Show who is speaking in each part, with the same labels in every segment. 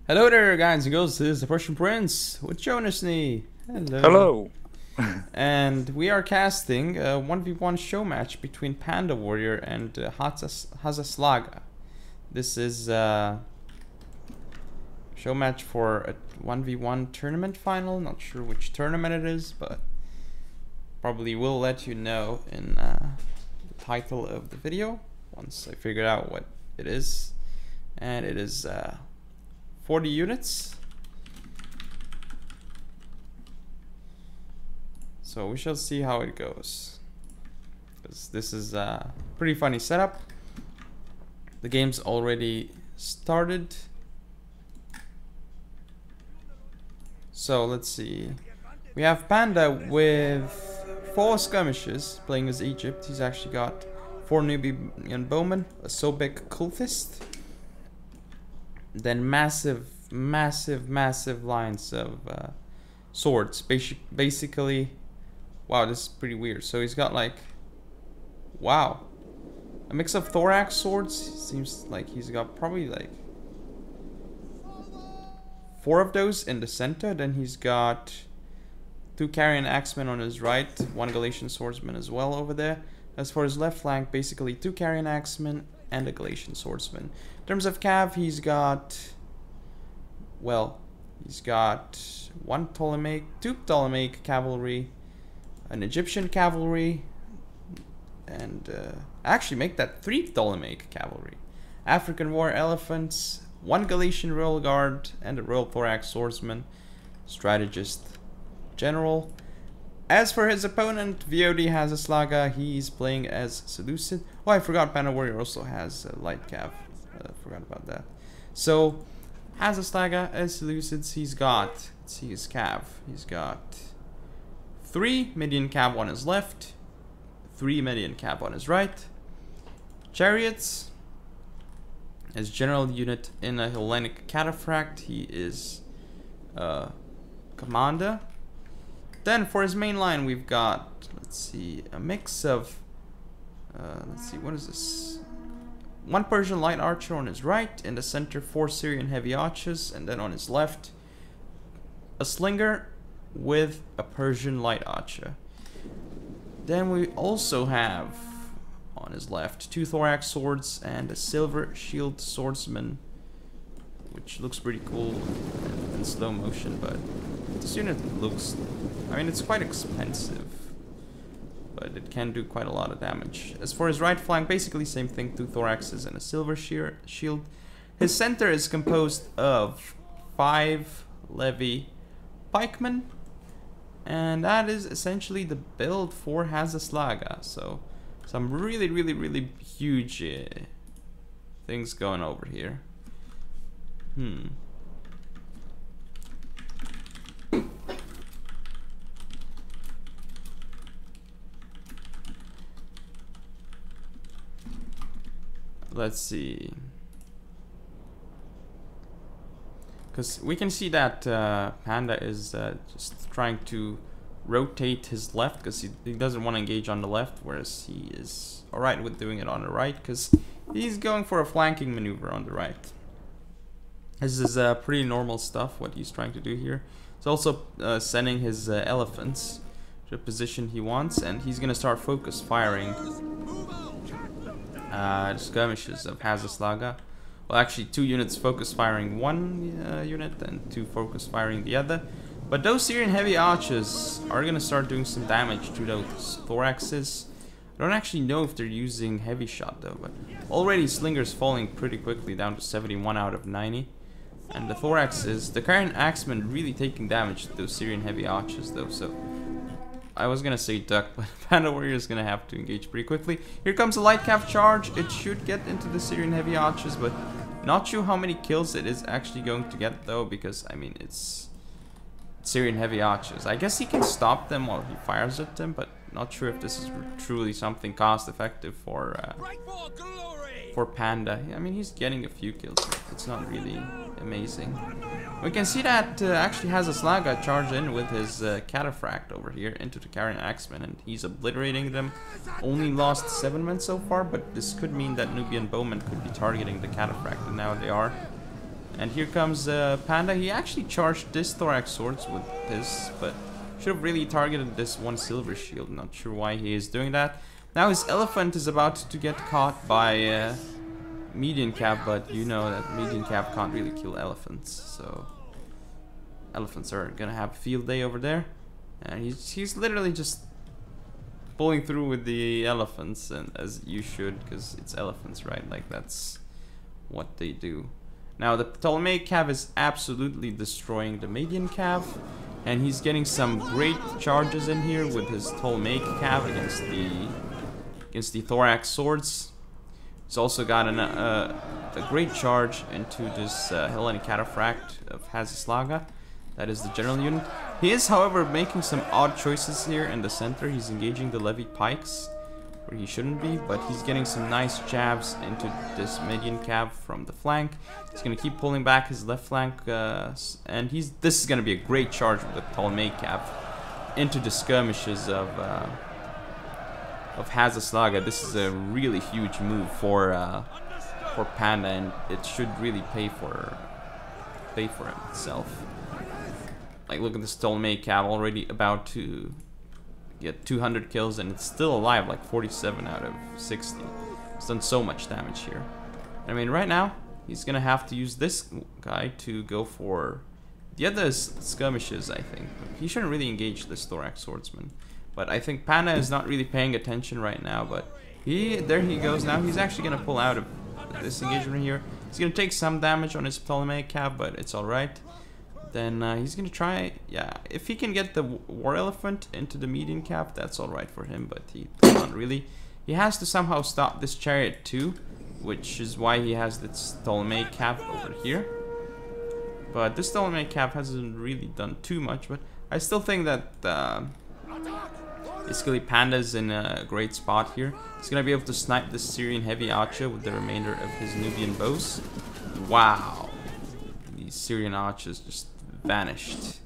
Speaker 1: Hello there, guys and girls. This is the Persian Prince with Jonas Knee. Hello.
Speaker 2: Hello.
Speaker 1: And we are casting a 1v1 show match between Panda Warrior and hazzaslagga. This is a show match for a 1v1 tournament final. Not sure which tournament it is, but probably will let you know in the title of the video once I figure out what it is. And it is 40 units. So we shall see how it goes, because this is a pretty funny setup. The game's already started. So let's see. We have Panda with 4 skirmishes playing as Egypt. He's actually got 4 Nubian bowmen, a Sobek cultist, then massive lines of swords. Basically, wow, this is pretty weird. So he's got like, wow, a mix of thorax swords. Seems like he's got probably like 4 of those in the center. Then he's got 2 Carian axemen on his right, 1 Galatian swordsman as well over there. As for his left flank, basically 2 Carian axemen and a Galatian swordsman. In terms of cav, he's got, well, he's got 2 Ptolemaic cavalry, an Egyptian cavalry, and actually make that 3 Ptolemaic cavalry, African war elephants, 1 Galatian royal guard, and a royal thorax swordsman, strategist, general. As for his opponent, VOD hazzaslagga, he's playing as Seleucid. Oh, I forgot Panda Warrior also has light cav. Forgot about that. So, hazzaslagga as Seleucids, he's got, let's see his cav. He's got 3 Median cav on his left, 3 Median cav on his right. Chariots, his general unit in a Hellenic cataphract, he is commander. Then for his main line, we've got, let's see, a mix of, let's see, what is this? 1 Persian light archer on his right, in the center 4 Syrian heavy archers, and then on his left, a slinger with a Persian light archer. Then we also have on his left 2 thorax swords and a silver shield swordsman, which looks pretty cool in slow motion, but this unit looks, I mean, it's quite expensive, but it can do quite a lot of damage. As for his right flank, basically same thing, 2 thoraxes and a silver shield. His center is composed of 5 levy pikemen, and that is essentially the build for hazzaslagga. So some really huge things going over here. Let's see, because we can see that Panda is just trying to rotate his left, because he doesn't want to engage on the left, whereas he is alright with doing it on the right, because he's going for a flanking maneuver on the right. This is pretty normal stuff, what he's trying to do here. He's also sending his elephants to the position he wants, and he's going to start focus firing skirmishes of hazzaslagga. Well, actually 2 units focus firing 1 unit and 2 focus firing the other. But those Syrian heavy archers are gonna start doing some damage to those thoraxes. I don't actually know if they're using heavy shot though, but already slingers falling pretty quickly down to 71 out of 90. And the thoraxes, the Carian axemen really taking damage to those Syrian heavy archers though, so I was gonna say duck, but Panda Warrior is gonna have to engage pretty quickly. Here comes a light cav charge. It should get into the Syrian heavy archers, but not sure how many kills it is actually going to get though, because I mean it's Syrian heavy archers. I guess he can stop them while he fires at them, but not sure if this is truly something cost effective for Panda. I mean, he's getting a few kills. It's not really amazing. We can see that actually hazzaslagga charged in with his cataphract over here into the Carian axemen, and he's obliterating them. Only lost 7 men so far, but this could mean that Nubian bowmen could be targeting the cataphract, and now they are. And here comes Panda. He actually charged this thorax swords with this, but should have really targeted this one silver shield. Not sure why he is doing that. Now his elephant is about to get caught by median cav, but you know that median cav can't really kill elephants, so elephants are gonna have a field day over there. And he's literally just pulling through with the elephants, and as you should, because it's elephants, right? Like, that's what they do. Now the Ptolemaic cav is absolutely destroying the median cav, and he's getting some great charges in here with his Ptolemaic cav against the thorax swords. He's also got a great charge into this Hellenic Cataphract of hazzaslagga. That is the general unit. He is, however, making some odd choices here in the center. He's engaging the levy pikes where he shouldn't be, but he's getting some nice jabs into this median cav from the flank. He's going to keep pulling back his left flank, and this is going to be a great charge with the Ptolemaic cav into the skirmishes of hazzaslagga. This is a really huge move for Panda, and it should really pay for itself. Like, look at this Ptolemaic cav already about to get 200 kills, and it's still alive, like 47 out of 60. It's done so much damage here. I mean, right now he's gonna have to use this guy to go for the other skirmishes, I think. He shouldn't really engage this thorax swordsman, but I think Panda is not really paying attention right now. But there he goes. Now he's actually gonna pull out of this engagement here. He's gonna take some damage on his Ptolemaic cav, but it's all right. Then he's gonna try, yeah, if he can get the war elephant into the median cav, that's all right for him, but he can't really. He has to somehow stop this chariot too, which is why he has this Ptolemaic cav over here. But this Ptolemaic cav hasn't really done too much, but I still think that basically Panda's in a great spot here. He's gonna be able to snipe the Syrian heavy archer with the remainder of his Nubian bows. Wow, these Syrian archers just vanished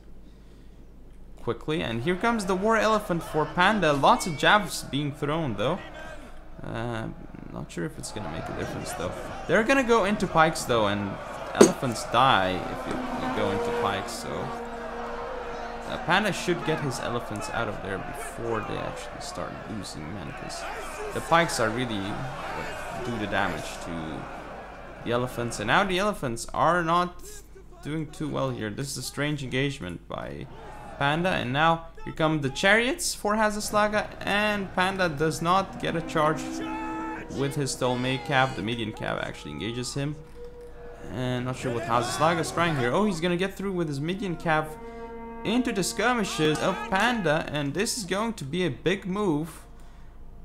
Speaker 1: quickly. And here comes the war elephant for Panda. Lots of jabs being thrown though. Not sure if it's gonna make a difference though. They're gonna go into pikes though, and elephants die if you go into pikes, so Panda should get his elephants out of there before they actually start losing men, because the pikes are really what do the damage to the elephants. And now the elephants are not doing too well here. This is a strange engagement by Panda, and now here come the chariots for hazzaslagga, and Panda does not get a charge with his Ptolemaic cav. The median cav actually engages him, and not sure what hazzaslagga is trying here. Oh, he's gonna get through with his median cav into the skirmishes of Panda, and this is going to be a big move.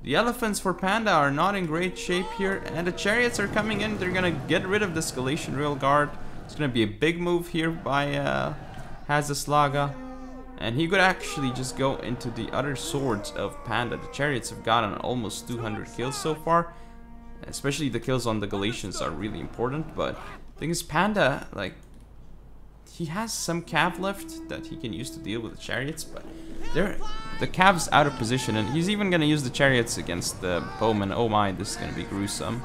Speaker 1: The elephants for Panda are not in great shape here, and the chariots are coming in. They're gonna get rid of this Galatian rear guard. It's gonna be a big move here by hazzaslagga, and he could actually just go into the other swords of Panda. The chariots have gotten almost 200 kills so far, especially the kills on the Galatians are really important. But the thing is, Panda, like, he has some cav left that he can use to deal with the chariots, but the cav's out of position, and he's even gonna use the chariots against the bowmen. Oh my, this is gonna be gruesome.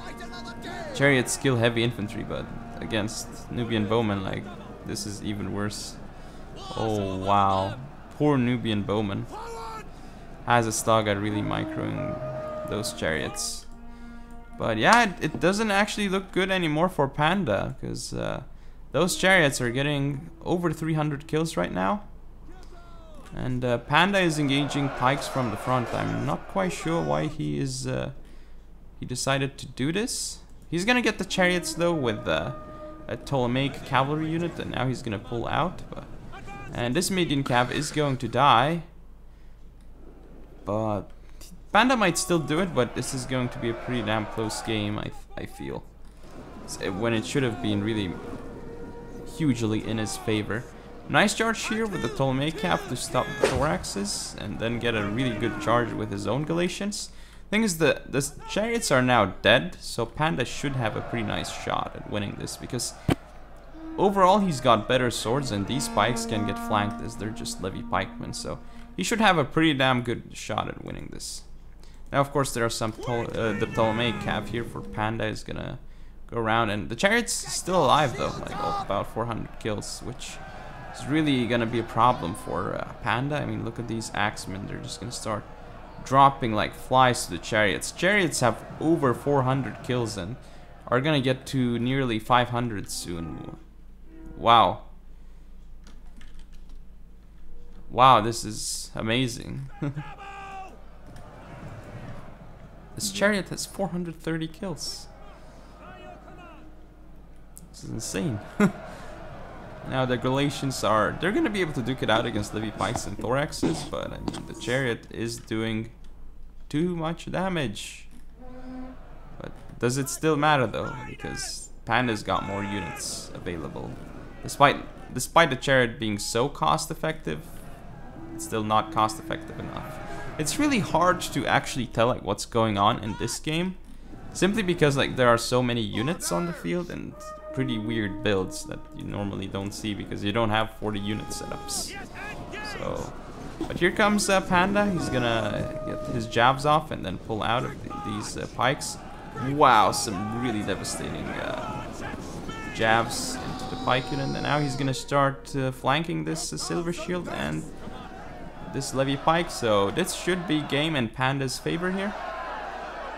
Speaker 1: Chariots kill heavy infantry, but against Nubian bowmen, like, this is even worse. Oh wow, poor Nubian bowman. hazzaslagga really microing those chariots. But yeah, it doesn't actually look good anymore for Panda, because those chariots are getting over 300 kills right now. And Panda is engaging pikes from the front. I'm not quite sure why he decided to do this. He's gonna get the chariots though with a Ptolemaic cavalry unit, and now he's gonna pull out. And this median cav is going to die. But Panda might still do it, but this is going to be a pretty damn close game, I feel. When it should have been really hugely in his favor. Nice charge here with the Ptolemaic cav to stop the thoraxes, and then get a really good charge with his own Galatians. Thing is, the chariots are now dead, so Panda should have a pretty nice shot at winning this, because overall he's got better swords, and these pikes can get flanked as they're just levy pikemen, so he should have a pretty damn good shot at winning this. Now, of course, there are some the Ptolemaic cav here for Panda is gonna go around. And the chariot's still alive though, like about 400 kills, which is really gonna be a problem for Panda. I mean, look at these axemen, they're just gonna start dropping like flies to the chariots. Chariots have over 400 kills and are gonna get to nearly 500 soon. Wow. Wow, this is amazing. This chariot has 430 kills. This is insane. Now the Galatians are, they're gonna be able to duke it out against Livy Pikes and Thoraxes, but I mean the chariot is doing too much damage. But does it still matter though? Because Panda's got more units available. Despite the chariot being so cost effective, it's still not cost effective enough. It's really hard to actually tell like what's going on in this game, simply because like there are so many units on the field and pretty weird builds that you normally don't see because you don't have 40 unit setups. So, but here comes Panda. He's gonna get his jabs off and then pull out of these pikes. Wow, some really devastating jabs into the pike unit. And now he's gonna start flanking this silver shield and this Levy Pike. So this should be game in Panda's favor here.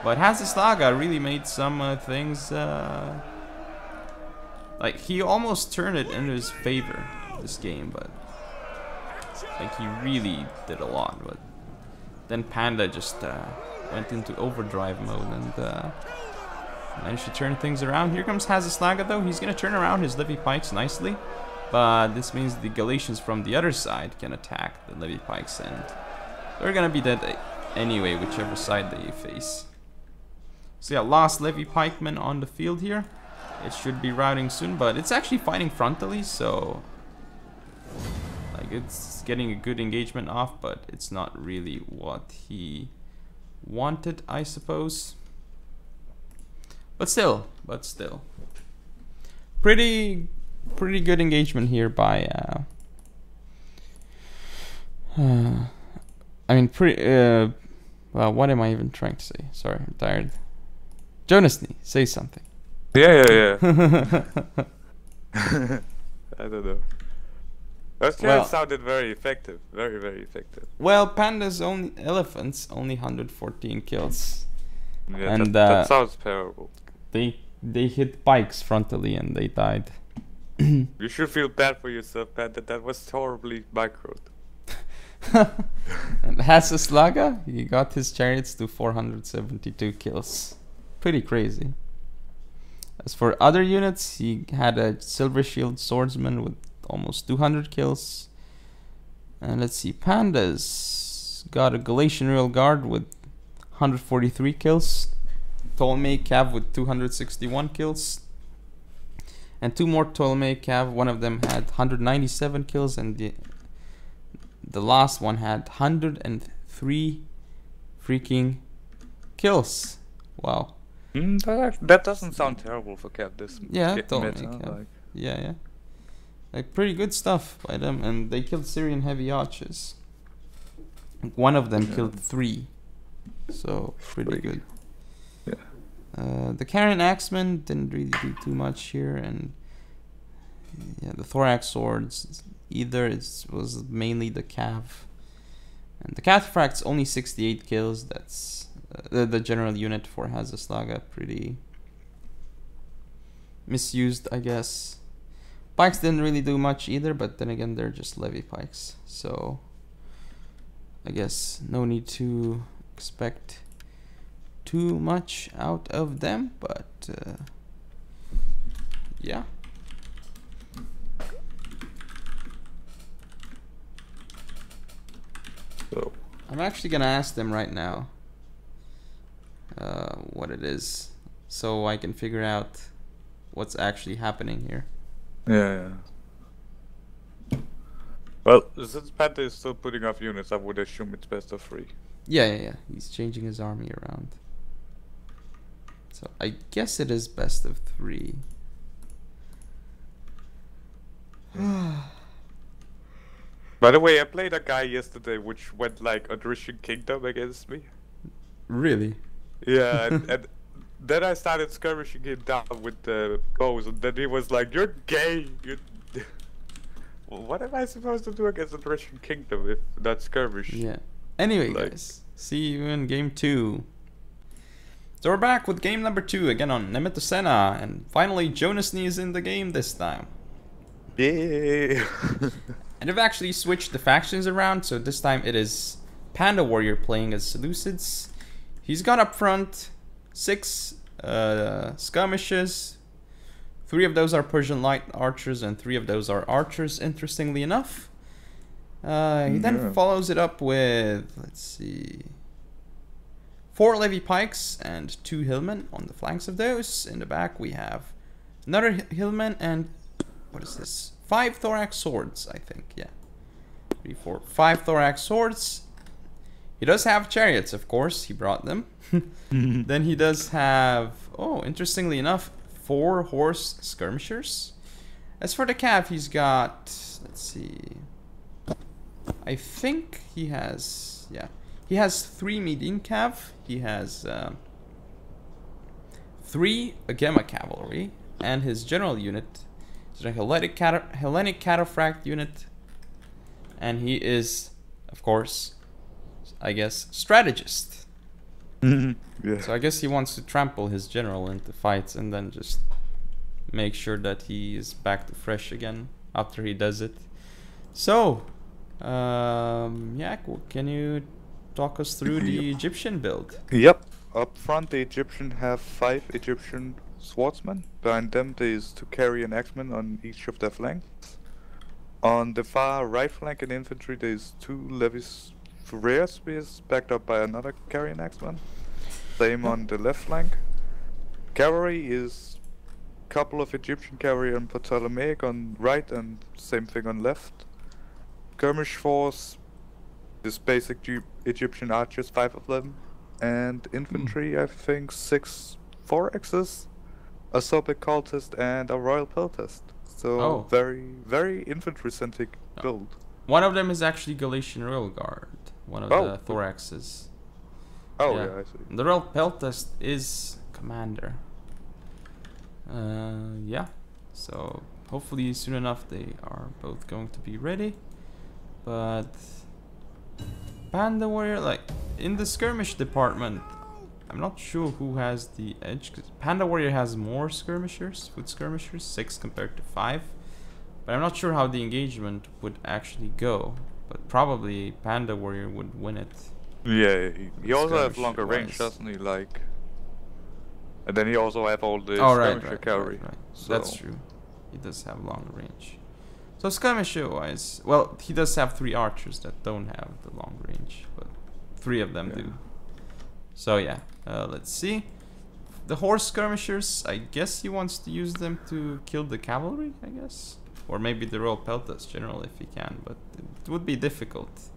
Speaker 1: But hazzaslagga really made some things like he almost turned it into his favor this game, but like he really did a lot. But then Panda just went into overdrive mode and managed to turn things around. Here comes hazzaslagga though. He's gonna turn around his Levy Pikes nicely, but this means the Galatians from the other side can attack the Levy Pikes and they're gonna be dead anyway, whichever side they face. So yeah, lost Levy Pikemen on the field here. It should be routing soon, but it's actually fighting frontally, so like it's getting a good engagement off, but it's not really what he wanted, I suppose. But still, pretty good engagement here by I mean well, what am I even trying to say? Sorry, I'm tired. Jonasny, say something.
Speaker 2: Yeah. I don't know. That sounded very effective. Very effective.
Speaker 1: Well, Panda's own elephants only 114 kills.
Speaker 2: Yeah,
Speaker 1: and
Speaker 2: that sounds terrible.
Speaker 1: They hit pikes frontally and they died.
Speaker 2: You should feel bad for yourself, Panda. That was horribly microed.
Speaker 1: And hazzaslagga, he got his chariots to 472 kills. Pretty crazy. As for other units, he had a silver shield swordsman with almost 200 kills. And let's see, Panda's got a Galatian real guard with 143 kills. Ptolemy Cav with 261 kills. And two more Ptolemy Cav, one of them had 197 kills and the last one had 103 freaking kills. Wow.
Speaker 2: That doesn't sound terrible for Cav. This
Speaker 1: yeah, Ptolemy Cav. Like. Yeah. Like pretty good stuff by them, and they killed Syrian heavy archers. One of them killed 3, so pretty good. Yeah. The Karen Axemen didn't really do too much here, and yeah, the Thorax swords either was mainly the Cav, and the Cataphract's only 68 kills. That's the general unit for hazzaslagga, pretty misused, I guess. Pikes didn't really do much either, but then again, they're just Levy Pikes, so I guess no need to expect too much out of them, but yeah. So I'm actually gonna ask them right now what it is, so I can figure out what's actually happening here.
Speaker 2: Yeah. Well, since Panda is still putting off units, I would assume it's best of 3.
Speaker 1: Yeah. He's changing his army around. So I guess it is best of 3.
Speaker 2: By the way, I played a guy yesterday which went like Odrician Kingdom against me.
Speaker 1: Really?
Speaker 2: Yeah, and then I started skirmishing him down with the bows, and then he was like, "You're gay." You're well, what am I supposed to do against the Russian kingdom if not skirmish?
Speaker 1: Yeah. Anyway,
Speaker 2: Like-
Speaker 1: guys, see you in game 2. So we're back with game number 2 again on Nemetosena, and finally Jonasny is in the game this time.
Speaker 2: Yay!
Speaker 1: And they've actually switched the factions around, so this time it is Panda Warrior playing as Seleucids. He's got up front 6 skirmishes. 3 of those are Persian light archers and 3 of those are archers, interestingly enough. He then follows it up with, let's see, 4 levy pikes and 2 hillmen on the flanks of those. In the back we have another hillman and, what is this? 5 thorax swords, I think, yeah. 3, 4, 5 thorax swords. He does have chariots, of course, he brought them. Then he does have, oh, interestingly enough, 4 horse skirmishers. As for the cav, he's got, let's see, I think he has, yeah, he has 3 Median cav, he has 3 Agema cavalry, and his general unit is a Hellenic cataphract unit, and he is, of course, I guess, strategist.
Speaker 2: Yeah.
Speaker 1: So I guess he wants to trample his general into fights and then just make sure that he is back to fresh again after he does it. So, yeah, can you talk us through the Egyptian build?
Speaker 3: Yep. Up front, the Egyptian have 5 Egyptian swordsmen. Behind them, there is 2 carrion axemen on each of their flanks. On the far right flank in infantry, there is 2 levies rare spears backed up by another carrion axeman. Same on the left flank. Cavalry is a couple of Egyptian cavalry on Ptolemaic on right and same thing on left. Skirmish force is basic Egyptian archers, 5 of them. And infantry, I think 6 4Xs, a Sobic cultist and a royal peltist. So very, very infantry-centric build.
Speaker 1: One of them is actually Galatian Royal Guard. One of the thoraxes.
Speaker 3: Oh yeah, I see.
Speaker 1: The Royal Peltist is commander. Yeah. So hopefully soon enough they are both going to be ready. But Panda Warrior, like in the skirmish department, I'm not sure who has the edge. 'Cause Panda Warrior has more skirmishers, foot skirmishers, 6 compared to 5. But I'm not sure how the engagement would actually go. But probably Panda Warrior would win it.
Speaker 3: Yeah, he also has
Speaker 1: Skirmish
Speaker 3: longer range,
Speaker 1: wise.
Speaker 3: doesn't he? Like, and then he also have all the
Speaker 1: Oh,
Speaker 3: skirmisher cavalry.
Speaker 1: right.
Speaker 3: So
Speaker 1: That's true. He does have long range. So skirmisher wise, well, he does have 3 archers that don't have the long range, but 3 of them do. So yeah, let's see. The horse skirmishers, I guess he wants to use them to kill the cavalry, I guess. Or maybe the Royal Peltas general if he can, but it would be difficult.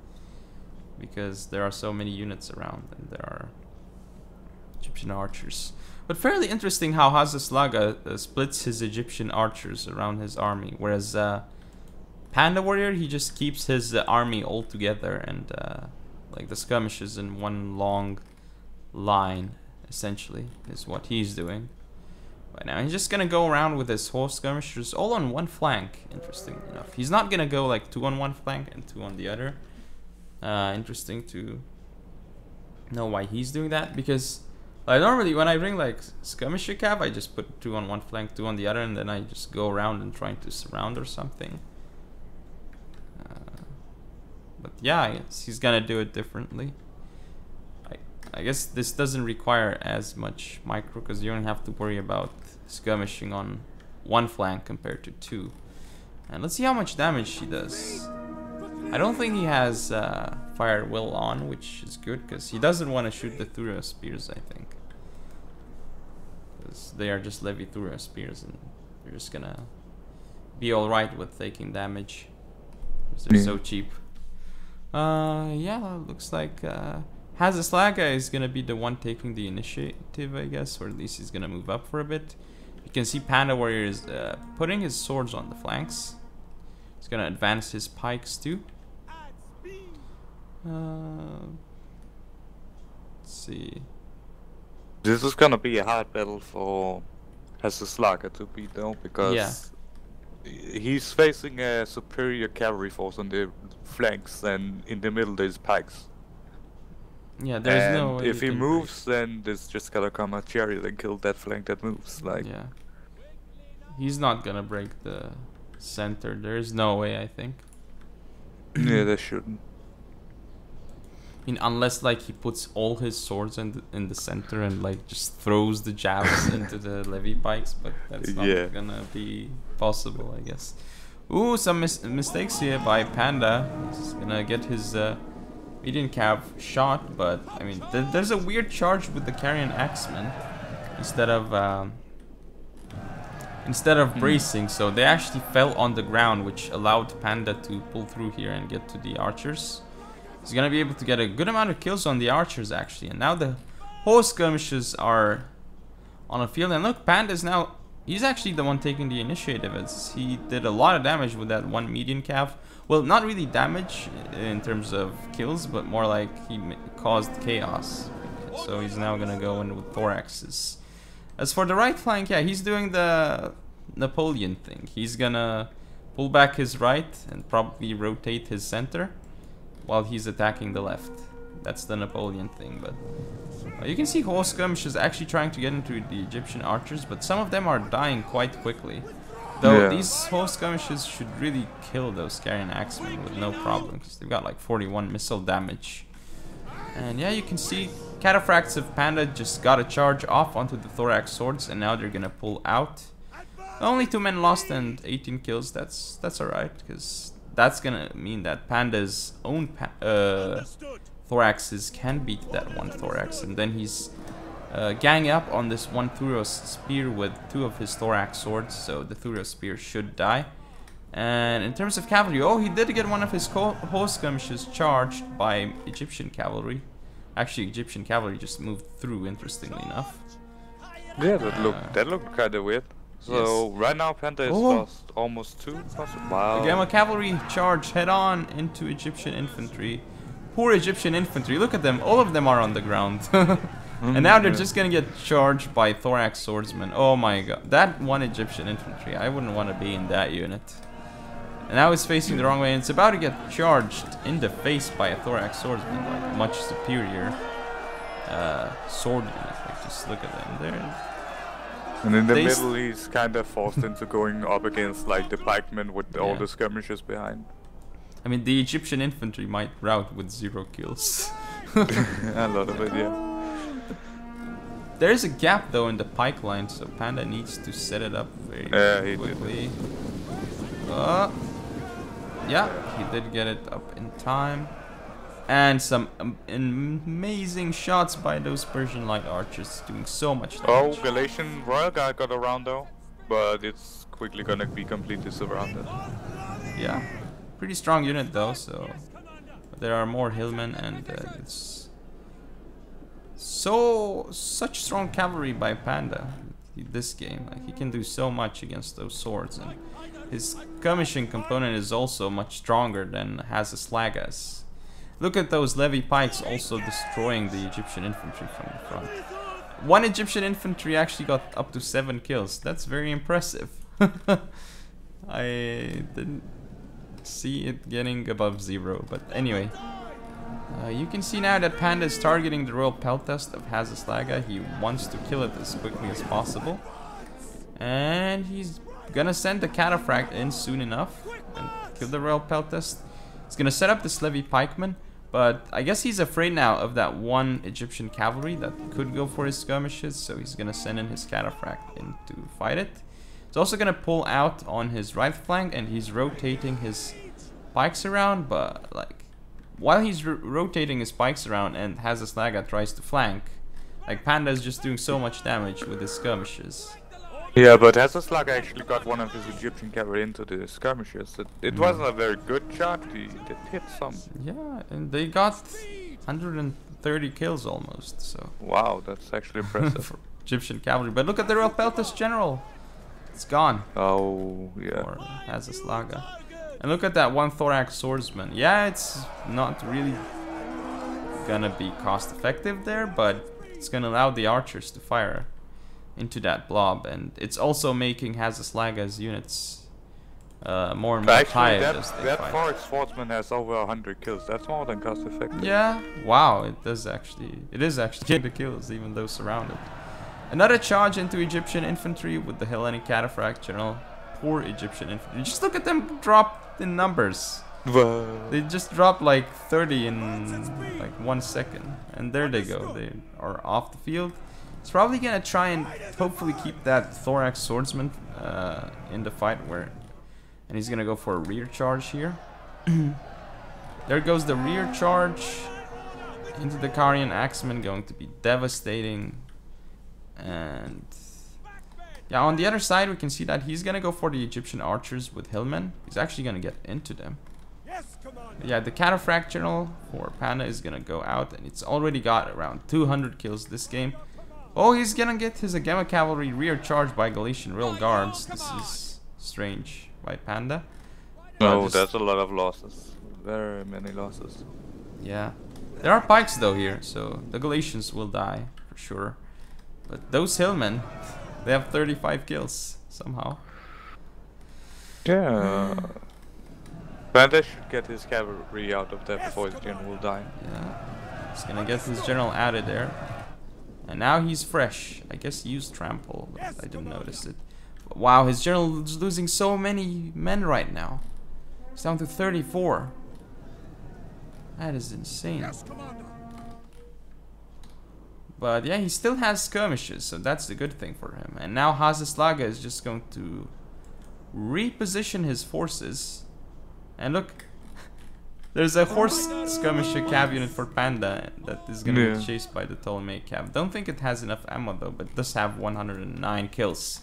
Speaker 1: Because there are so many units around and there are Egyptian archers. But fairly interesting how hazzaslagga splits his Egyptian archers around his army. Whereas Panda Warrior, he just keeps his army all together and like the skirmishes in one long line, essentially, is what he's doing. Right now, he's just gonna go around with his horse skirmishers all on one flank, interesting enough. He's not gonna go like 2 on one flank and 2 on the other. Interesting to know why he's doing that, because like normally when I bring like skirmisher cav, I just put 2 on one flank, 2 on the other, and then I just go around and trying to surround or something. But yeah, I guess he's gonna do it differently. I guess this doesn't require as much micro because you don't have to worry about skirmishing on one flank compared to 2. And let's see how much damage he does. I don't think he has Fire Will on, which is good because he doesn't want to shoot the Thura spears, I think. Because they are just Levi Thura spears and you're just gonna be alright with taking damage. Because they're so cheap. Yeah, looks like hazzaslagga is gonna be the one taking the initiative, I guess, or at least he's gonna move up for a bit. You can see Panda Warrior is putting his swords on the flanks. He's gonna advance his pikes too. Let's see.
Speaker 2: This is gonna be a hard battle for hazzaslagga to beat though, because he's facing a superior cavalry force on the flanks, and in the middle there's pikes.
Speaker 1: Yeah, there's
Speaker 2: and
Speaker 1: no way
Speaker 2: if he moves, then there's just gonna come a chariot and kill that flank that moves. Like,
Speaker 1: yeah, he's not gonna break the center. There's no way, I think.
Speaker 3: Yeah, they shouldn't.
Speaker 1: I mean, unless like he puts all his swords in the center and like just throws the jabs into the levy pikes, but that's not gonna be possible, I guess. Ooh, some mistakes here by Panda. He's gonna get his median cav shot, but I mean, there's a weird charge with the carrion axeman instead of bracing, so they actually fell on the ground, which allowed Panda to pull through here and get to the archers. He's gonna be able to get a good amount of kills on the archers actually, and now the horse skirmishes are on a field. And look, Panda's now, he's actually the one taking the initiative, as he did a lot of damage with that one median cav. Well, not really damage in terms of kills, but more like he caused chaos. So he's now gonna go in with thoraxes. As for the right flank, yeah, he's doing the Napoleon thing. He's gonna pull back his right and probably rotate his center while he's attacking the left. That's the Napoleon thing, but you can see horse skirmishes actually trying to get into the Egyptian archers, but some of them are dying quite quickly. Though these horse skirmishes should really kill those carrion axemen with no problem, because they've got like 41 missile damage. And yeah, you can see cataphracts of Panda just got a charge off onto the thorax swords, and now they're gonna pull out. Only 2 men lost and 18 kills. That's alright, because that's gonna mean that Panda's own thoraxes can beat that one thorax, and then he's ganging up on this one Thuros spear with 2 of his thorax swords, so the Thuros spear should die. And in terms of cavalry, oh, he did get one of his horse skirmishes charged by Egyptian cavalry. Actually, Egyptian cavalry just moved through, interestingly enough.
Speaker 2: Yeah, that looked kind of weird. So right now Panda is lost almost 2. Wow.
Speaker 1: Again, a cavalry charge head on into Egyptian infantry. Poor Egyptian infantry, look at them, all of them are on the ground. And now they're just gonna get charged by thorax swordsmen. Oh my god, that one Egyptian infantry, I wouldn't want to be in that unit. And now it's facing the wrong way, and it's about to get charged in the face by a thorax swordsman, like much superior sword unit. Like, just look at them there.
Speaker 3: And in the middle, he's kind of forced into going up against like the pikemen with all the skirmishers behind.
Speaker 1: I mean, the Egyptian infantry might rout with 0 kills.
Speaker 3: A lot of it, yeah.
Speaker 1: There's a gap though in the pike line, so Panda needs to set it up very quickly. Yeah, he did get it up in time. And some amazing shots by those Persian light archers, doing so much damage.
Speaker 2: Oh, Galatian Royal Guard got around though, but it's quickly gonna be completely surrounded.
Speaker 1: Yeah, pretty strong unit though, so there are more hillmen, and it's such strong cavalry by Panda this game. Like, he can do so much against those swords, and his skirmishing component is also much stronger than hazzaslagga's. Look at those levy pikes also destroying the Egyptian infantry from the front. One Egyptian infantry actually got up to 7 kills. That's very impressive. I didn't see it getting above 0, but anyway. You can see now that Panda is targeting the royal peltast of hazzaslagga. He wants to kill it as quickly as possible. And he's gonna send the cataphract in soon enough and kill the royal peltast. He's gonna set up this levy pikeman, but I guess he's afraid now of that one Egyptian cavalry that could go for his skirmishes, so he's gonna send in his cataphract in to fight it. He's also gonna pull out on his right flank, and he's rotating his pikes around, but like while he's rotating his pikes around and hazzaslagga tries to flank, like Panda is just doing so much damage with his skirmishes.
Speaker 2: Yeah, but hazzaslagga actually got one of his Egyptian cavalry into the skirmishes. It wasn't a very good shot, he did hit some.
Speaker 1: Yeah, and they got 130 kills almost, so...
Speaker 3: Wow, that's actually impressive.
Speaker 1: For Egyptian cavalry. But look at the royal peltast general. It's gone.
Speaker 3: Oh, yeah.
Speaker 1: Or hazzaslagga. And look at that one thorax swordsman. Yeah, it's not really gonna be cost effective there, but It's gonna allow the archers to fire into that blob, and it's also making hazzaslagga's units more and more tired as they
Speaker 3: that
Speaker 1: fight.
Speaker 3: forest swordsman has over 100 kills. That's more than cost effective.
Speaker 1: Yeah, wow, it is actually getting the kills even though surrounded. Another charge into Egyptian infantry with the Hellenic Cataphract General. Poor Egyptian infantry. Just look at them drop in numbers. They just dropped like 30 in like 1 second. And there they go. They are off the field. He's probably gonna try and hopefully keep that Thorax Swordsman in the fight and he's gonna go for a rear charge here. There goes the rear charge into the Carian Axeman, going to be devastating. And yeah, on the other side we can see that he's gonna go for the Egyptian archers with hillmen. He's actually gonna get into them. Yeah, the Cataphract General for Panda is gonna go out, and it's already got around 200 kills this game. Oh, he's gonna get his Agema Cavalry rear charged by Galatian Real Guards. This is strange by Panda.
Speaker 3: No, that's a lot of losses. Very many losses.
Speaker 1: Yeah. There are pikes though here, so the Galatians will die for sure. But those hillmen, they have 35 kills somehow.
Speaker 3: Yeah. Panda should get his cavalry out of there before his general will die.
Speaker 1: Yeah. He's gonna get his general out of there. And now he's fresh. I guess he used trample, but I didn't notice it. But wow, his general is losing so many men right now. He's down to 34. That is insane. But yeah, he still has skirmishes, so that's the good thing for him. And now hazzaslagga is just going to reposition his forces. And look, there's a horse skirmisher cav unit for Panda that is gonna be chased by the Ptolemaic cav. Don't think it has enough ammo though, but it does have 109 kills.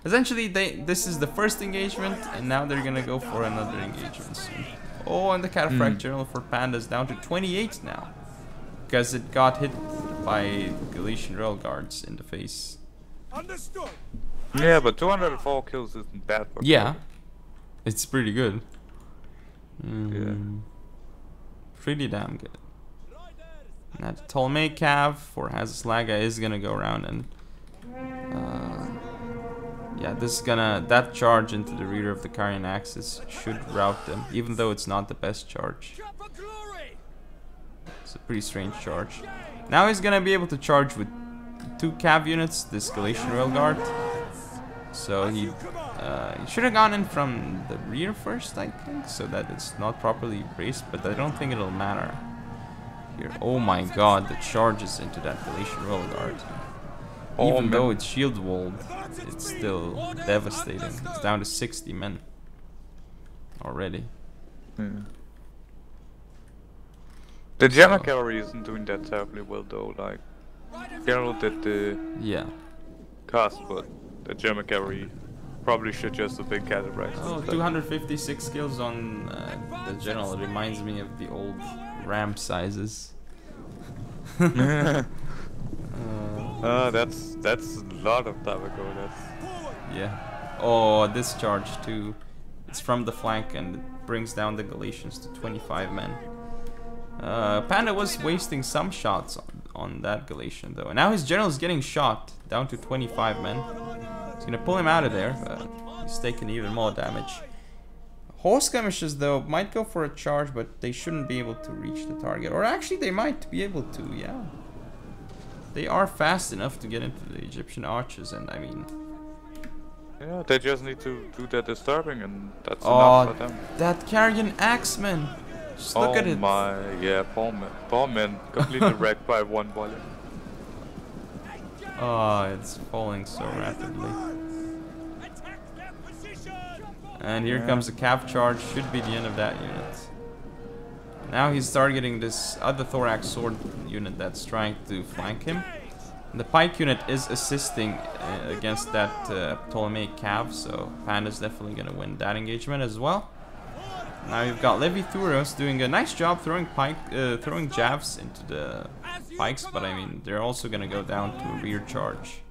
Speaker 1: Essentially, this is the first engagement, and now they're gonna go for another engagement soon. Oh, and the Cataphract General for Panda is down to 28 now, because it got hit by Galatian Rail Guards in the face.
Speaker 3: Understood. Yeah, but 204 kills isn't bad.
Speaker 1: Yeah, it's pretty good.
Speaker 3: Yeah.
Speaker 1: Pretty damn good. Now the Ptolemaic cav for hazzaslagga is gonna go around and yeah, that charge into the rear of the Carian axis should rout them, even though it's not the best charge. It's a pretty strange charge. Now he's gonna be able to charge with 2 cav units, this Galatian Rail Guard. So he should have gone in from the rear first, I think, so that it's not properly braced, but I don't think it'll matter here. Oh my god, the charges into that Galatian Rail Guard. Even though it's shield walled, it's still devastating. It's down to 60 men already.
Speaker 3: Yeah. The German cavalry isn't doing that terribly well though, like General did the cast, but the German cavalry probably should just have been cataphracts.
Speaker 1: Oh, 256 kills on the general. It reminds me of the old ramp sizes.
Speaker 3: That's a lot of time ago.
Speaker 1: Yeah. Oh, this charge too. It's from the flank and it brings down the Galatians to 25 men. Panda was wasting some shots on that Galatian though. And now his general is getting shot down to 25 men. He's gonna pull him out of there, but he's taking even more damage. Horse skirmishers though might go for a charge, but they shouldn't be able to reach the target. Or actually they might be able to, yeah. They are fast enough to get into the Egyptian archers, and I mean...
Speaker 3: Yeah, they just need to do that disturbing, and that's enough for them.
Speaker 1: That Carian Axeman! Just look at it.
Speaker 3: Oh my, yeah, poor man, completely wrecked by one bullet.
Speaker 1: Oh, it's falling so rapidly. And here comes the cav charge, should be the end of that unit. Now he's targeting this other thorax sword unit that's trying to flank him. And the pike unit is assisting against that Ptolemaic cav, so Panda's definitely gonna win that engagement as well. Now you've got Levi Thuros doing a nice job throwing jabs into the pikes, but I mean they're also gonna go down to a rear charge,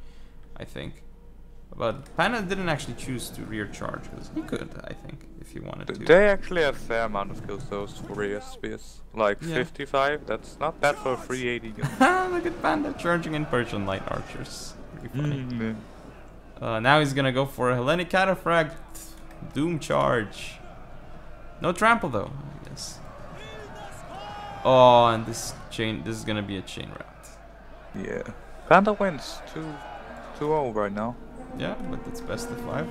Speaker 1: I think. But Panda didn't actually choose to rear charge, because he could, I think, if he wanted to.
Speaker 3: They actually have a fair amount of kills, those rear spears. Like
Speaker 1: Yeah.
Speaker 3: 55, that's not bad for a 380 gun.
Speaker 1: Look at Panda charging in Persian light archers. Pretty funny.
Speaker 3: Yeah.
Speaker 1: Now he's gonna go for a Hellenic Cataphract. Doom charge. No trample though, I guess. Oh, and this is gonna be a chain route.
Speaker 3: Yeah. Panda wins 2-0 right now.
Speaker 1: Yeah, but it's best of 5.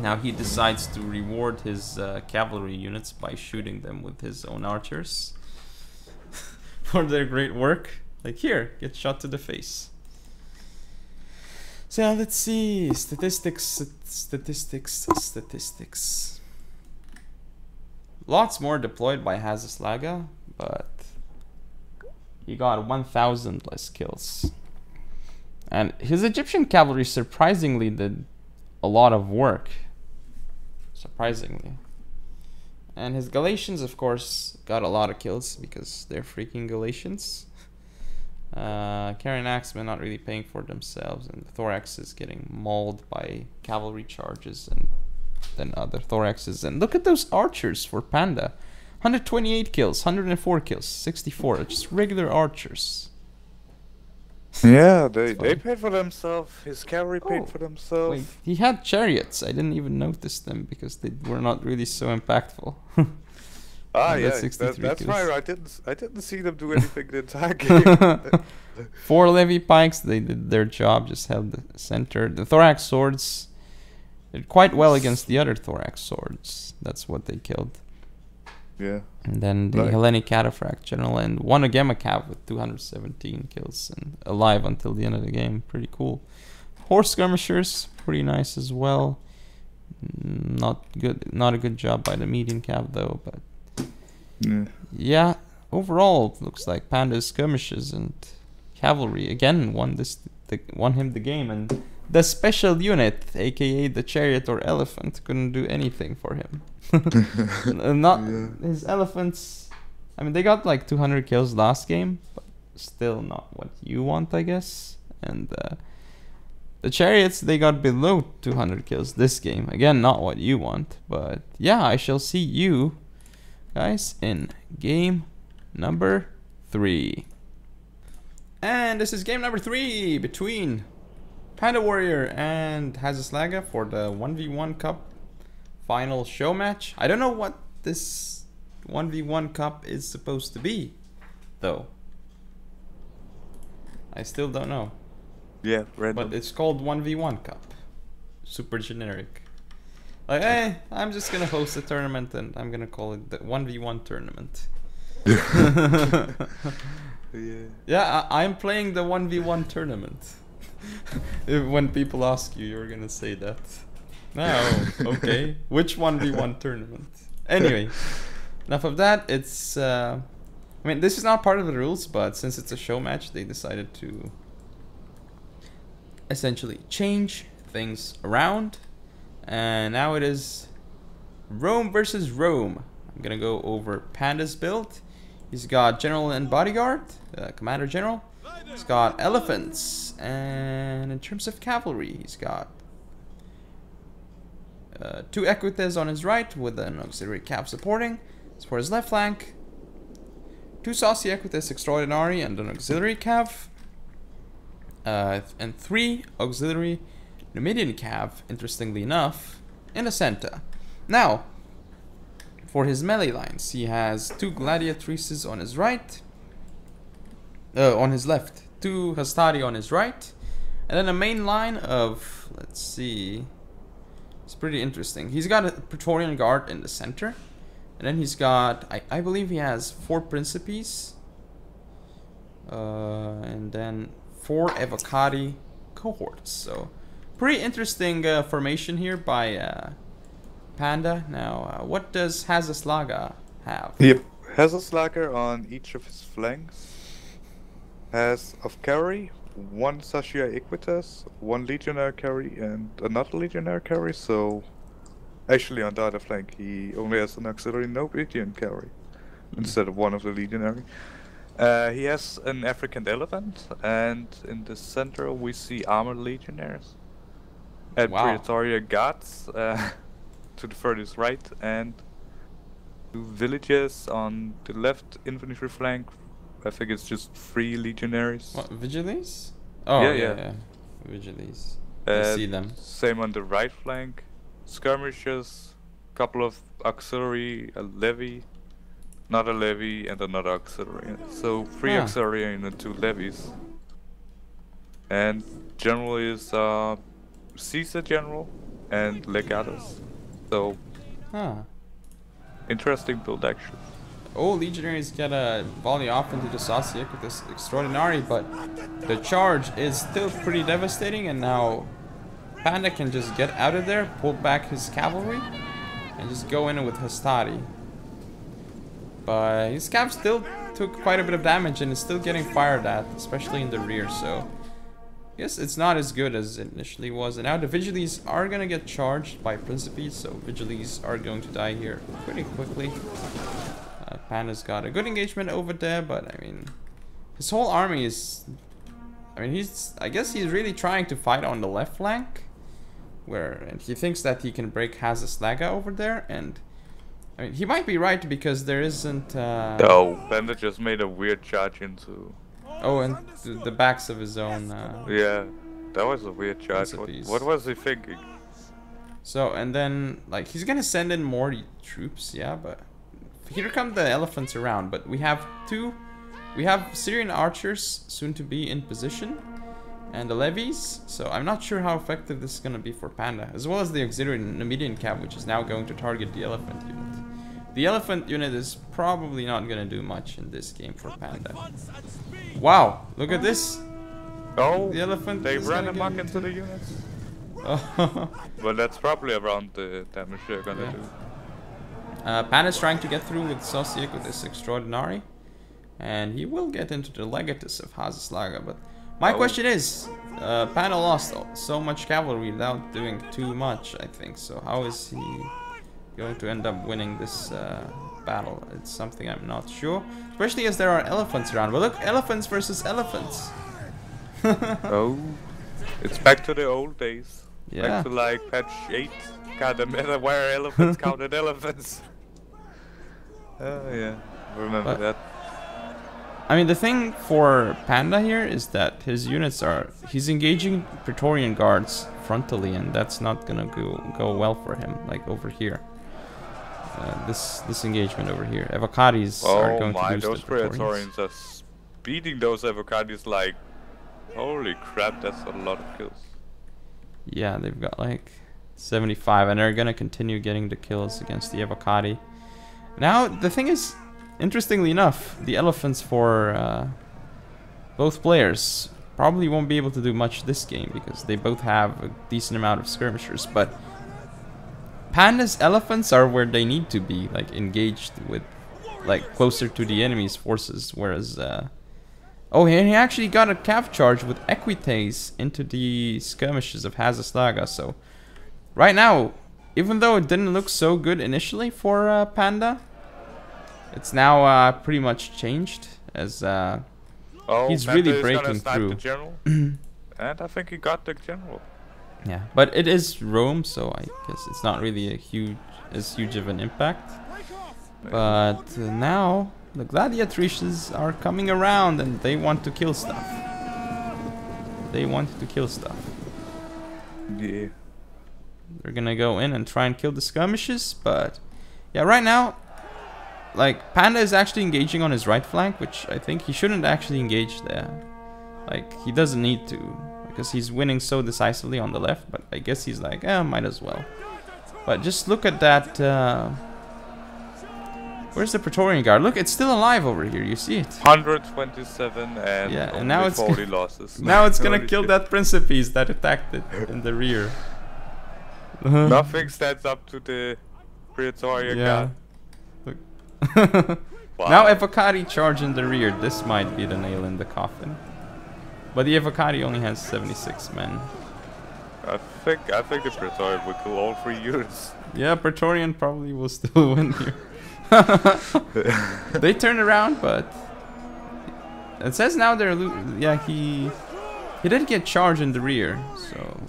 Speaker 1: Now he decides to reward his cavalry units by shooting them with his own archers for their great work. Like, here, get shot to the face. So let's see, statistics. Lots more deployed by hazzaslagga, but he got 1,000 less kills. And his Egyptian cavalry surprisingly did a lot of work. Surprisingly. And his Galatians, of course, got a lot of kills because they're freaking Galatians. Carrying Axemen not really paying for themselves, and the Thorax is getting mauled by cavalry charges and then other Thoraxes. And look at those archers for Panda. 128 kills, 104 kills, 64. Just regular archers.
Speaker 3: Yeah, they paid for themselves. His cavalry paid for themselves.
Speaker 1: Wait, he had chariots. I didn't even notice them because they were not really so impactful.
Speaker 3: Ah, yeah, that's right. I didn't see them do anything the entire game.
Speaker 1: 4 levy pikes, they did their job, just held the center. The thorax swords did quite well against the other thorax swords. That's what they killed.
Speaker 3: Yeah.
Speaker 1: And then the Hellenic Cataphract General and one Agema Cav with 217 kills and alive until the end of the game. Pretty cool. Horse skirmishers, pretty nice as well. Not a good job by the median Cav though, but yeah, overall it looks like Panda's skirmishes and cavalry again won him the game, and the special unit, aka the chariot or elephant, couldn't do anything for him. His elephants. I mean, they got like 200 kills last game, but still not what you want, I guess. And the chariots, they got below 200 kills this game. Again, not what you want, but yeah, I shall see you guys in game number 3. And this is game number 3 between Panda Warrior and hazzaslagga for the 1v1 cup final show match. I don't know what this 1v1 cup is supposed to be, though. I still don't know.
Speaker 3: Yeah, random.
Speaker 1: But it's called 1v1 cup. Super generic. Like, hey, I'm just gonna host a tournament and I'm gonna call it the 1v1 tournament. Yeah, I'm playing the 1v1 tournament. When people ask you, you're gonna say that. No, okay. Which 1v1 tournament? Anyway, enough of that. It's, I mean, this is not part of the rules, but since it's a show match, they decided to essentially change things around. And now it is Rome versus Rome. I'm gonna go over Panda's build. He's got General and Bodyguard, Commander General. He's got elephants, and in terms of cavalry, he's got 2 Equites on his right with an auxiliary cav supporting. As for his left flank, 2 Saucy Equites Extraordinary and an auxiliary cav, and 3 auxiliary Numidian cav, interestingly enough, in the center. Now, for his melee lines, he has 2 gladiatrices on his right, on his left, 2 hastari on his right, and then a main line of, let's see, it's pretty interesting. He's got a Praetorian Guard in the center, and then he's got, I believe he has 4 Principes, and then 4 Evocati cohorts. So, pretty interesting formation here by Panda. Now, what does hazzaslagga have?
Speaker 3: Yep, hazzaslagga on each of his flanks has of cavalry 1 Sashia Equitas, 1 Legionary carry, and another Legionary carry. So, actually, on the other flank, he only has an auxiliary Numidian carry instead of 1 of the Legionary. He has an African elephant, and in the center we see armored legionaries.
Speaker 2: And
Speaker 1: Wow.
Speaker 2: Praetoria guards to the furthest right, and 2 villages on the left infantry flank. I think it's just 3 legionaries.
Speaker 1: What, Vigiles? Oh,
Speaker 2: Yeah,
Speaker 1: yeah,
Speaker 2: yeah.
Speaker 1: yeah. Vigiles. I see them.
Speaker 2: Same on the right flank. Skirmishers, couple of auxiliary, a levy, not a levy, and another auxiliary. So 3
Speaker 1: Ah.
Speaker 2: auxiliary and 2 levies. And general is Caesar general and legatus. So
Speaker 1: Huh.
Speaker 2: interesting build actually.
Speaker 1: Oh, legionaries get a volley off into the Sasiak with this extraordinary, but the charge is still pretty devastating, and now Panda can just get out of there, pull back his cavalry, and just go in with Hastari. But his cav still took quite a bit of damage and is still getting fired at, especially in the rear, so I guess it's not as good as it initially was. And now the Vigiles are gonna get charged by Principes, so Vigiles are going to die here pretty quickly. Panda's got a good engagement over there, but I mean, his whole army is, I mean, I guess he's really trying to fight on the left flank, and he thinks that he can break hazzaslagga over there, and I mean, he might be right because there isn't,
Speaker 2: Oh, Panda just made a weird charge into...
Speaker 1: oh, and the backs of his own,
Speaker 2: Yeah, that was a weird charge.
Speaker 1: Principes.
Speaker 2: What was he thinking?
Speaker 1: So, and then, like, he's gonna send in more troops, yeah, but here come the elephants around, but we have Syrian archers soon to be in position, and the levies, so I'm not sure how effective this is gonna be for Panda, as well as the auxiliary Numidian cav, which is now going to target the elephant unit. The elephant unit is probably not gonna do much in this game for Panda. Wow, look at this!
Speaker 2: Oh,
Speaker 1: The elephant
Speaker 2: they
Speaker 1: is
Speaker 2: ran
Speaker 1: gonna
Speaker 2: amok
Speaker 1: get
Speaker 2: into the units.
Speaker 1: Oh.
Speaker 2: Well, that's probably around the damage they're gonna do.
Speaker 1: Panda's trying to get through with Sosiek with this extraordinary, and he will get into the legatus of hazzaslagga. But my question is, Panda lost so much cavalry without doing too much, I think. So how is he going to end up winning this battle? It's something I'm not sure, especially as there are elephants around. But look, elephants versus elephants.
Speaker 2: Oh, it's back to the old days.
Speaker 1: Yeah.
Speaker 2: Back to like patch 8. Kinda matter where elephants counted elephants. Oh yeah, remember that.
Speaker 1: I mean, the thing for Panda here is that his units he's engaging Praetorian guards frontally, and that's not gonna go well for him, like over here. This engagement over here. Evocadis are going to lose
Speaker 2: those
Speaker 1: the Praetorians.
Speaker 2: Praetorians are beating those Evocadis like... Holy crap, that's a lot of kills.
Speaker 1: Yeah, they've got like 75, and they're gonna continue getting the kills against the Evocadi. Now, the thing is, interestingly enough, the elephants for both players probably won't be able to do much this game because they both have a decent amount of skirmishers, but Panda's elephants are where they need to be, like engaged with, like closer to the enemy's forces, whereas oh, and he actually got a cav charge with Equites into the skirmishes of hazzaslagga, so right now, even though it didn't look so good initially for Panda, it's now pretty much changed, as he's
Speaker 2: Panda
Speaker 1: really
Speaker 2: is
Speaker 1: breaking
Speaker 2: gonna snipe
Speaker 1: through.
Speaker 2: The general. And I think he got the general.
Speaker 1: Yeah, but it is Rome, so I guess it's not really as huge of an impact. But now the gladiatrices are coming around, and they want to kill stuff. They want to kill stuff.
Speaker 2: Yeah.
Speaker 1: They're gonna go in and try and kill the skirmishes, but yeah, right now, like, Panda is actually engaging on his right flank, which I think he shouldn't actually engage there. Like, he doesn't need to, because he's winning so decisively on the left, but I guess he's like, might as well. But just look at that, where's the Praetorian Guard? Look, it's still alive over here, you see it.
Speaker 2: 127 and,
Speaker 1: yeah, and
Speaker 2: only
Speaker 1: now it's
Speaker 2: 40 losses.
Speaker 1: Now it's gonna
Speaker 2: Holy
Speaker 1: kill
Speaker 2: shit.
Speaker 1: that Principes that attacked it in the rear.
Speaker 2: Nothing stands up to the Praetorian Guard.
Speaker 1: Look.
Speaker 2: Wow.
Speaker 1: Now Evocati charge in the rear. This might be the nail in the coffin. But the Evocati only has 76 men.
Speaker 2: I think the Praetorian will kill all 3 units.
Speaker 1: Yeah, Praetorian probably will still win here. They turn around, but it says now they're yeah, he did get charged in the rear, so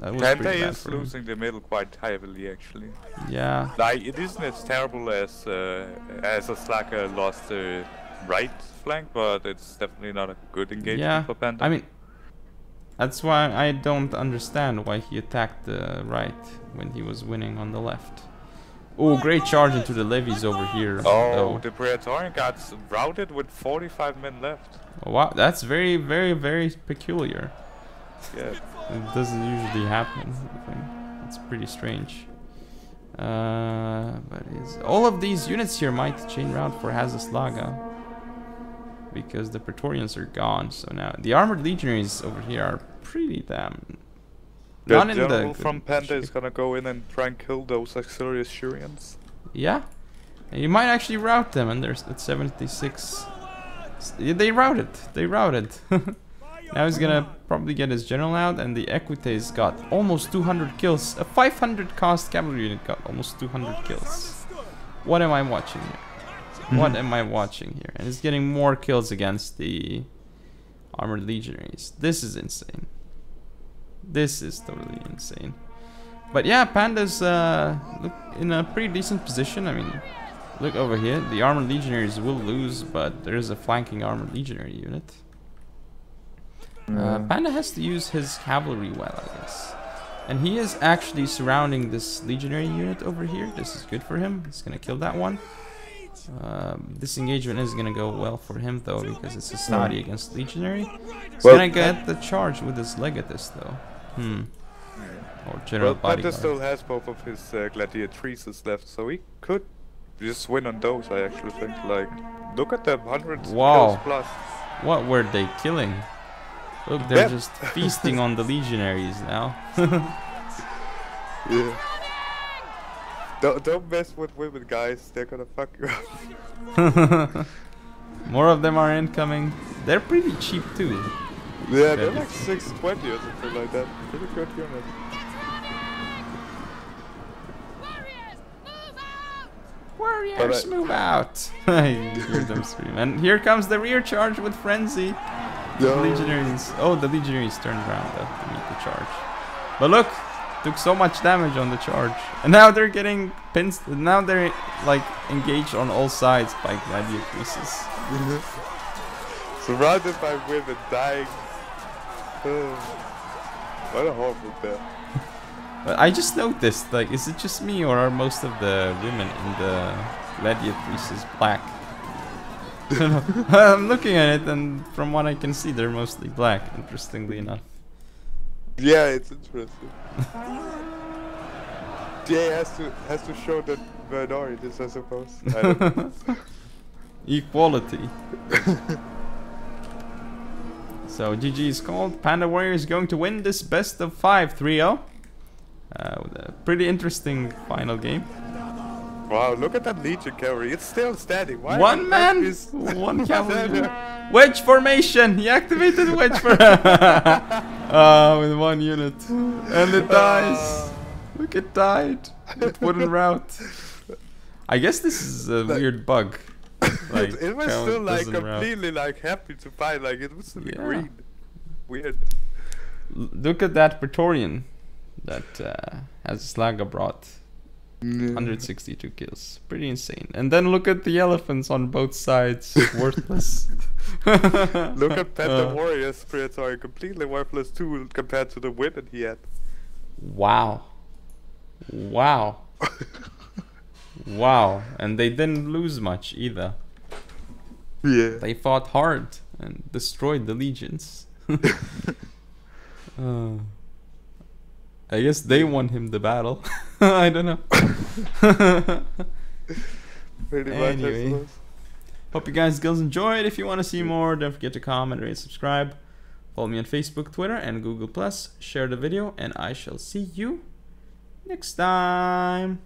Speaker 1: That was
Speaker 3: Panda
Speaker 1: pretty bad
Speaker 3: is
Speaker 1: for him.
Speaker 3: losing the middle quite heavily, actually.
Speaker 1: Yeah.
Speaker 3: Like, it isn't as terrible as hazzaslagga lost the right flank, but it's definitely not a good engagement
Speaker 1: Yeah.
Speaker 3: for Panda.
Speaker 1: I mean, that's why I don't understand why he attacked the right when he was winning on the left. Oh, great charge into the levies over here.
Speaker 3: Oh, the Praetorian got routed with 45 men left.
Speaker 1: Oh, wow, that's very, very, very peculiar.
Speaker 3: Yeah.
Speaker 1: It doesn't usually happen. I think it's pretty strange. But all of these units here might chain route for hazzaslagga, because the Praetorians are gone. So now the armored legionaries over here are pretty damn.
Speaker 3: The
Speaker 1: Not in
Speaker 3: general
Speaker 1: the
Speaker 3: from Panda
Speaker 1: shape.
Speaker 3: is gonna go in and try and kill those auxiliary Assyrians.
Speaker 1: Yeah, and you might actually route them, and there's at 76. Yeah, they routed. They routed. Now he's gonna probably get his general out, and the Equites got almost 200 kills. A 500 cost cavalry unit got almost 200 kills. What am I watching here? What am I watching here? And he's getting more kills against the armored legionaries. This is insane. This is totally insane. But yeah, Panda's look in a pretty decent position. I mean, look over here. The armored legionaries will lose, but there is a flanking armored legionary unit. Panda has to use his cavalry well, I guess. And he is actually surrounding this legionary unit over here. This is good for him. He's gonna kill that one. This engagement is gonna go well for him though, because it's a study against legionary. He's gonna get the charge with his legatus though. Or general
Speaker 3: Well, Panda
Speaker 1: bodyguard.
Speaker 3: still has both of his gladiatrices left, so he could just win on those, I actually think. Like, look at them, 100 kills plus.
Speaker 1: What were they killing? Look, they're just feasting on the legionaries now.
Speaker 3: Yeah. Don't mess with women, guys. They're gonna fuck you up.
Speaker 1: More of them are incoming. They're pretty cheap too.
Speaker 3: Yeah, they're like 620 or something like that. Pretty good unit.
Speaker 1: Warriors, move out! I hear them scream. And here comes the rear charge with frenzy. The legionaries. Oh, the legionaries turned around though to meet the charge. But look, took so much damage on the charge, and now they're getting pins. Now they're like engaged on all sides by gladiatrices.
Speaker 3: Surrounded by women dying. What a horrible death.
Speaker 1: But I just noticed, like, is it just me or are most of the women in the gladiatrices black? I don't know. I'm looking at it, and from what I can see, they're mostly black. Interestingly enough.
Speaker 3: Yeah, it's interesting. Jay has to show that minorities, I suppose. I don't know.
Speaker 1: Equality. So GG is called. Panda Warrior is going to win this best of 5 3-0. With a pretty interesting final game.
Speaker 3: Wow, look at that Legion cavalry. It's still standing. Why
Speaker 1: One man, one cavalry. Wedge formation. He activated wedge for with one unit, and it dies. Look, it died. It wouldn't route. I guess this is a weird bug. Like,
Speaker 3: it was still like completely like happy to fight. Like it was still green. Weird.
Speaker 1: Look at that Praetorian that hazzaslagga brought. 162 kills. Pretty insane. And then look at the elephants on both sides. Worthless.
Speaker 3: Look at Panda Warrior's Praetorian. Completely worthless too compared to the win that he had.
Speaker 1: Wow. Wow. Wow. And they didn't lose much either.
Speaker 3: Yeah.
Speaker 1: They fought hard and destroyed the legions. I guess they won him the battle. I don't know.
Speaker 3: Pretty much,
Speaker 1: anyway, hope you guys enjoyed. If you want to see more, don't forget to comment, rate, subscribe. Follow me on Facebook, Twitter, and Google+. Share the video, and I shall see you next time.